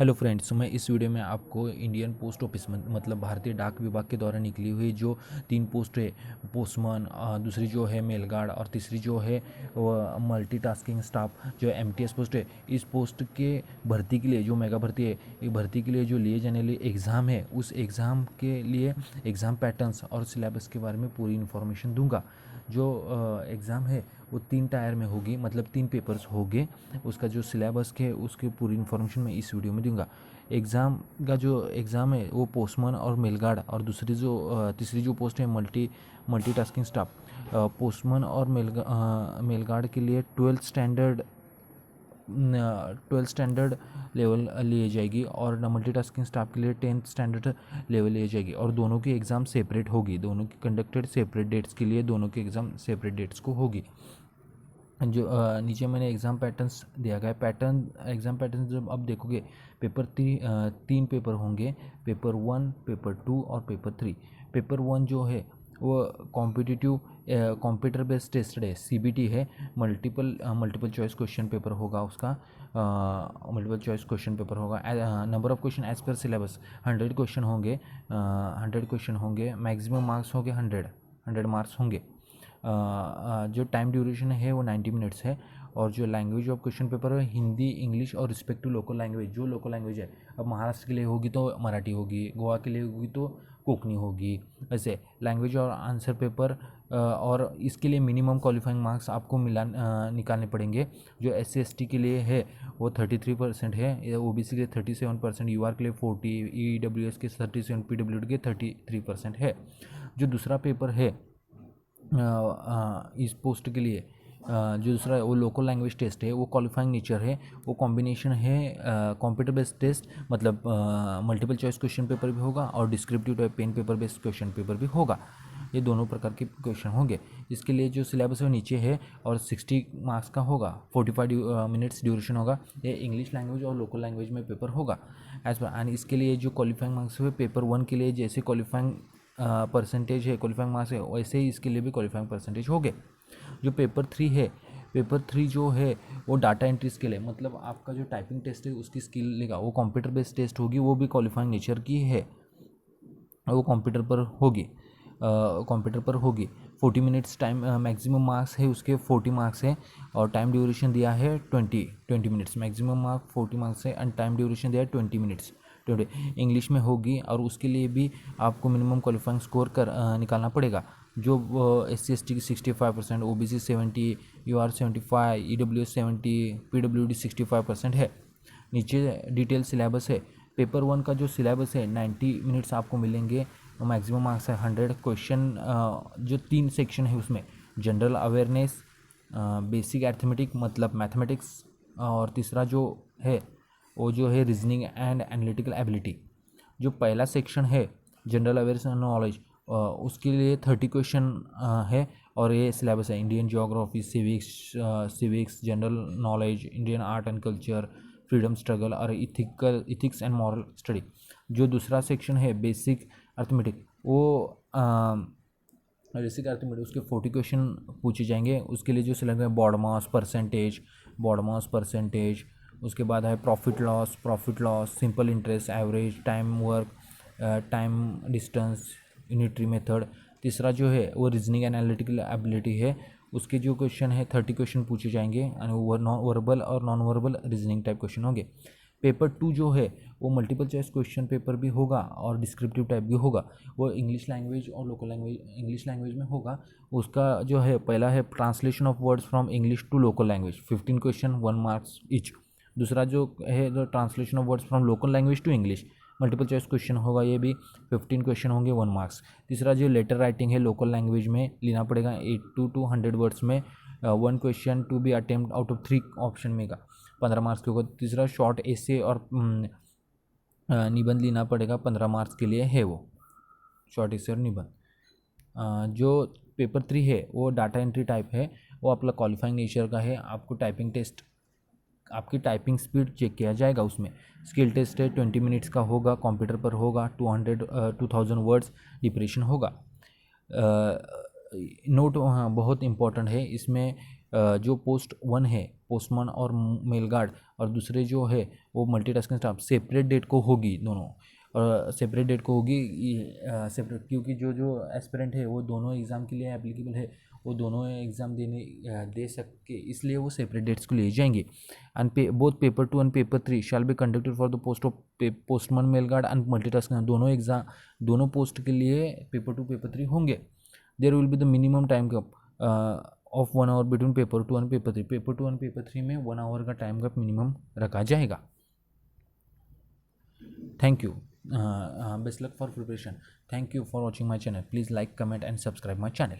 Hello friends, मैं इस video में आपको इंडियन पोस्ट ऑफिस मतलब भारतीय डाक विभाग के द्वारा निकली हुई जो 3 पोस्ट है, पोस्टमैन, दूसरी जो है मेलगार्ड और तीसरी जो है मल्टीटास्किंग स्टाफ जो एमटीएस पोस्ट है, इस पोस्ट के भर्ती के लिए जो मेगा भर्ती है, ये भर्ती के लिए जो लिए जाने वाली एग्ज़ाम है, उस एग्ज़ाम के लिए एग्ज़ाम पैटर्न्स और सिलेबस के बारे में पूरी इन्फॉर्मेशन दूंगा। जो एग्ज़ाम है वो 3 टायर में होगी, मतलब 3 पेपर्स होंगे। उसका जो सिलेबस है उसकी पूरी इन्फॉर्मेशन मैं इस वीडियो में दूंगा। एग्ज़ाम का जो एग्ज़ाम है वो पोस्टमैन और मेलगार्ड और तीसरी जो पोस्ट है मल्टीटास्किंग स्टाफ। पोस्टमैन और मेलगार्ड के लिए 12th स्टैंडर्ड लेवल लिए जाएगी और मल्टीटास्किंग स्टाफ के लिए 10th स्टैंडर्ड लेवल लिए जाएगी और दोनों की एग्ज़ाम सेपरेट होगी। दोनों की कंडक्टेड सेपरेट डेट्स के लिए दोनों की एग्ज़ाम सेपरेट डेट्स को होगी। जो नीचे मैंने एग्ज़ाम पैटर्न्स दिया गया है। एग्ज़ाम पैटर्न जब आप देखोगे, तीन पेपर होंगे, पेपर 1, पेपर 2 और पेपर 3। पेपर 1 जो है वो कंप्यूटर बेस्ड टेस्ट है, सीबीटी है। मल्टीपल चॉइस क्वेश्चन पेपर होगा उसका। मल्टीपल चॉइस क्वेश्चन पेपर होगा। Number of question as per syllabus 100 question होंगे। 100 क्वेश्चन होंगे, मैक्सिमम मार्क्स होंगे 100 मार्क्स होंगे। जो टाइम ड्यूरेशन है वो 90 मिनट्स है। और जो लैंग्वेज ऑफ क्वेश्चन पेपर है हिंदी, इंग्लिश और रिस्पेक्टिव लोकल लैंग्वेज, जो लोकल लैंग्वेज है, अब महाराष्ट्र के लिए होगी तो मराठी होगी, गोवा के लिए होगी तो कोंकणी होगी। ऐसे लैंग्वेज और आंसर पेपर और इसके लिए मिनिमम क्वालिफाइंग मार्क्स आपको निकालने पड़ेंगे। जो SC/ST के लिए है वो 33% है, OBC के लिए 37%, UR के लिए 40%, EWS के 37%, PWD के 33% है। जो दूसरा पेपर है इस पोस्ट के लिए, जो दूसरा वो लोकल लैंग्वेज टेस्ट है, वो क्वालिफाइंग नेचर है। वो कॉम्बिनेशन है कंप्यूटर बेस्ड टेस्ट, मतलब मल्टीपल चॉइस क्वेश्चन पेपर भी होगा और descriptive type pen paper based question paper भी होगा। ये दोनों प्रकार के क्वेश्चन होंगे। इसके लिए जो सिलेबस है वो नीचे है और 60 मार्क्स का होगा, 45 मिनट्स ड्यूरेशन होगा। ये इंग्लिश लैंग्वेज और लोकल लैंग्वेज में पेपर होगा एज पर। एंड इसके लिए जो क्वालिफाइंग मार्क्स है पेपर 1 के लिए जैसे क्वालिफाइंग परसेंटेज है, क्वालिफाइंग मार्क्स है, वैसे ही इसके लिए भी क्वालिफाइंग परसेंटेज हो गए। जो पेपर 3 है, पेपर 3 जो है वो डाटा एंट्रीज के लिए, मतलब आपका जो टाइपिंग टेस्ट है उसकी स्किल लेगा, वो कंप्यूटर बेस्ड टेस्ट होगी, वो भी क्वालिफाइंग नेचर की है, वो कंप्यूटर पर होगी। 40 मिनट्स टाइम मैक्सिमम मार्क्स है उसके, 40 मार्क्स है और टाइम ड्यूरेशन दिया है 20 मिनट्स। मैक्सिमम मार्क 40 मार्क्स है एंड टाइम ड्यूरेशन दिया है 20 मिनट्स। इंग्लिश में होगी और उसके लिए भी आपको मिनिमम क्वालिफाइंग स्कोर निकालना पड़ेगा। जो SC/ST की 65%, OBC 70, UR 75, EWS 70, PWD 65% है। नीचे डिटेल सिलेबस है। पेपर 1 का जो सिलेबस है 90 मिनट्स आपको मिलेंगे, मैक्सिमम मार्क्स है 100 क्वेश्चन। जो 3 सेक्शन है उसमें जनरल अवेयरनेस, बेसिक अर्थमेटिक मतलब मैथमेटिक्स, और तीसरा जो है वो जो है रीजनिंग एंड एनालिटिकल एबिलिटी। जो पहला सेक्शन है जनरल अवेयरनेस एंड नॉलेज, उसके लिए 30 क्वेश्चन है और ये सिलेबस है Indian geography, civics, general knowledge, Indian art and culture, freedom struggle और इथिक्स एंड मॉरल स्टडी। जो दूसरा सेक्शन है बेसिक अर्थमेटिक, वो बेसिक अर्थमेटिक उसके 40 क्वेश्चन पूछे जाएंगे। उसके लिए जो सिलेक्ट है बॉड मास परसेंटेज, उसके बाद है profit loss, simple interest, average, time work, time distance, unitary method. तीसरा जो है वो रीजनिंग एंड एनालिटिकल एबिलिटी है। उसके जो क्वेश्चन है 30 क्वेश्चन पूछे जाएंगे और वर्बल और non verbal reasoning type question होंगे। पेपर 2 जो है वो मल्टीपल चॉइस क्वेश्चन पेपर भी होगा और डिस्क्रिप्टिव टाइप भी होगा। वो इंग्लिश लैंग्वेज और लोकल लैंग्वेज, इंग्लिश लैंग्वेज में होगा। उसका जो है पहला है translation of words from English to local language, 15 question, 1 marks each. दूसरा जो है the translation of words from local language to English, multiple choice question होगा, ये भी 15 क्वेश्चन होंगे, 1 मार्क्स। तीसरा जो लेटर राइटिंग है लोकल लैंग्वेज में लेना पड़ेगा, 80 to 100 वर्ड्स में, 1 question to be attempt out of 3 option में का 15 मार्क्स के होगा। तीसरा शॉर्ट एसे और निबंध लेना पड़ेगा, 15 मार्क्स के लिए है वो शॉर्ट एसे और निबंध। जो पेपर 3 है वो डाटा एंट्री टाइप है, वो आपका क्वालिफाइंग नेचर का है। आपको टाइपिंग टेस्ट, आपकी टाइपिंग स्पीड चेक किया जाएगा उसमें। स्किल टेस्ट है 20 मिनट्स का होगा, कंप्यूटर पर होगा, 2000 वर्ड्स डिप्रेशन होगा। नोट बहुत इंपॉर्टेंट है इसमें, जो पोस्ट 1 है पोस्टमैन और मेल गार्ड और दूसरे जो है वो मल्टीटास्किंग स्टाफ सेपरेट डेट को होगी दोनों, और सेपरेट डेट को होगी सेपरेट, क्योंकि जो जो एस्पिरेंट है वो दोनों एग्ज़ाम के लिए एप्लीकेबल है, वो दोनों एग्ज़ाम दे सके, इसलिए वो सेपरेट डेट्स को ले जाएंगे। And both paper 2 and paper 3 shall be conducted for the post of postman mail guard and multitasking, दोनों एग्ज़ाम दोनों पोस्ट के लिए पेपर 2 पेपर 3 होंगे। There will be the minimum time gap of 1 hour between paper 2 and paper 3, paper 2 and paper 3 में 1 our का time gap minimum रखा जाएगा। Thank you, best luck for preparation, thank you for watching my channel, please like comment and subscribe my channel.